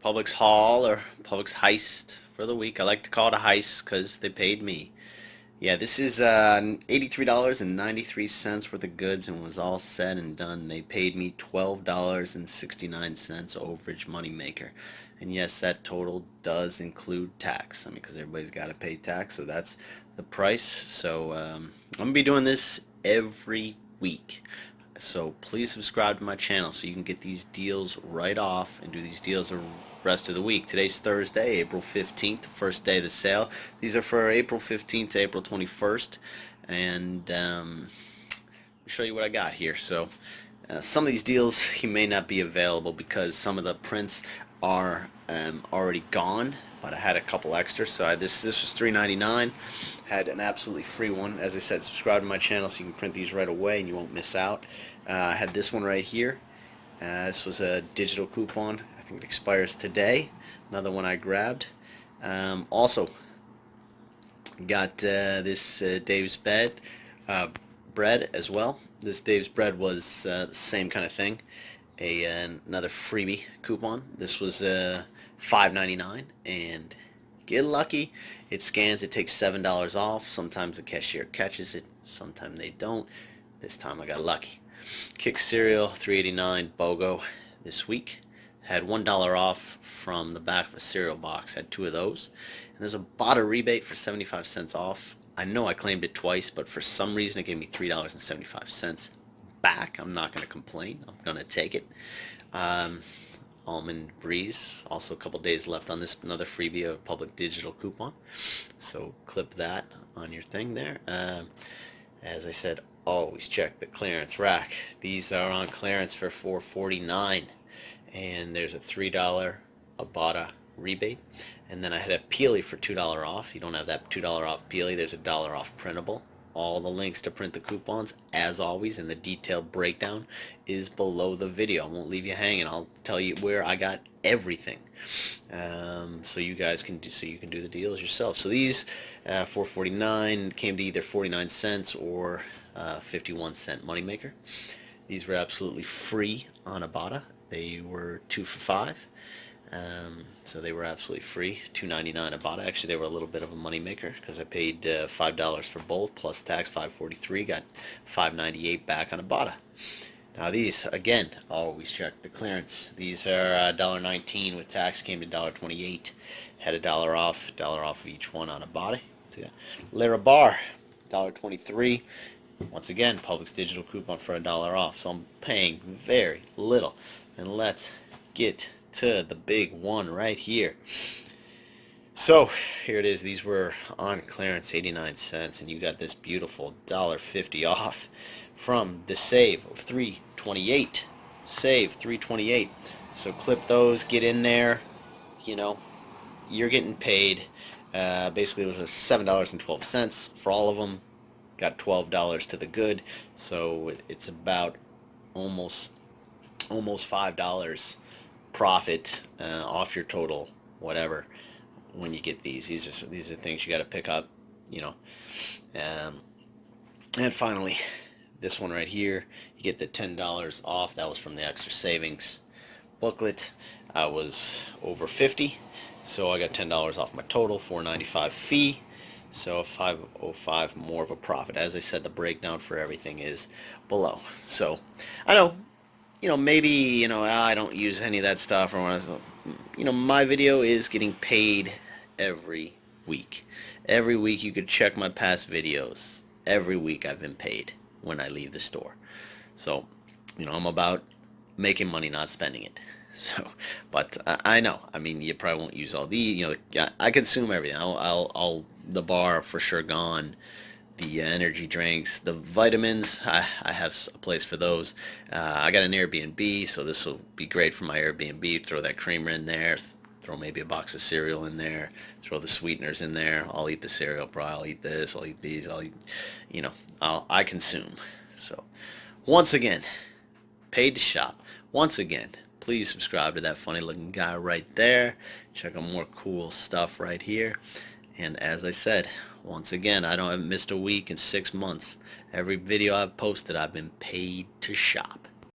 Publix haul or Publix heist for the week. I like to call it a heist because they paid me. Yeah, this is $83.93 worth of goods, and was all said and done, they paid me $12.69 overage moneymaker. And yes, that total does include tax. I mean, because everybody's got to pay tax, so that's the price. So I'm gonna be doing this every week. So please subscribe to my channel so you can get these deals right off and do these deals the rest of the week. Today's Thursday, April 15th, first day of the sale. These are for April 15th to April 21st. And let me show you what I got here. So some of these deals you may not be available because some of the prints are already gone, but I had a couple extra. So this was $3.99. Had an absolutely free one. As I said, subscribe to my channel so you can print these right away and you won't miss out. I had this one right here. This was a digital coupon. I think it expires today. Another one I grabbed. Also got this Dave's bread as well. This Dave's bread was the same kind of thing. Another freebie coupon. This was $5.99, and get lucky. It scans. It takes $7 off. Sometimes the cashier catches it. Sometimes they don't. This time I got lucky. Kix Cereal, $3.89 BOGO this week. Had $1 off from the back of a cereal box. Had two of those. And there's a Bada rebate for 75 cents off. I know I claimed it twice, but for some reason it gave me $3.75 back. I'm not going to complain. I'm going to take it. Almond Breeze, also a couple days left on this. Another freebie, a public digital coupon. So clip that on your thing there. As I said, always check the clearance rack. These are on clearance for $4.49, and there's a $3 Ibotta rebate. And then I had a Peely for $2 off. You don't have that $2 off Peely. There's a $1 off printable. All the links to print the coupons, as always, and the detailed breakdown is below the video. I won't leave you hanging. I'll tell you where I got everything, so you guys can do the deals yourself. So these $4.49 came to either 49 cents or 51-cent moneymaker. These were absolutely free on Ibotta. They were 2 for $5. So they were absolutely free. $2.99 Ibotta. Actually, they were a little bit of a moneymaker because I paid $5 for both plus tax, $5.43. Got $5.98 back on Ibotta. Now these, again, always check the clearance. These are $1.19 with tax. Came to $1.28. Had a $1 off of each one on Ibotta. See that? Larabar, $1.23. Once again, Publix digital coupon for $1 off. So I'm paying very little. And let's get to the big one right here. So here it is. These were on clearance, 89 cents, and you got this beautiful $1.50 off from the save of $3.28. Save $3.28. So clip those, get in there. You know, you're getting paid. Basically, it was a $7.12 for all of them. Got $12 to the good, so it's about almost $5 profit off your total, whatever, when you get these. These are things you got to pick up, you know. And finally, this one right here, you get the $10 off. That was from the extra savings booklet. I was over 50, so I got $10 off my total, $4.95 fee. So $5.05 more of a profit. As I said, the breakdown for everything is below. So I know, maybe, I don't use any of that stuff, or my video is getting paid every week. Every week you could check my past videos. Every week I've been paid when I leave the store. So, I'm about making money, not spending it. So, but I know, you probably won't use all the, I consume everything. I'll the bar for sure gone. The energy drinks, the vitamins, I have a place for those. I got an Airbnb, so this will be great for my Airbnb. Throw that creamer in there, throw maybe a box of cereal in there, throw the sweeteners in there. I'll eat the cereal, probably. I'll eat this, I'll eat these, I'll eat, I consume. So, once again, paid to shop. Once again, please subscribe to that funny looking guy right there. Check out more cool stuff right here. And as I said, once again, I haven't missed a week in 6 months. Every video I've posted, I've been paid to shop.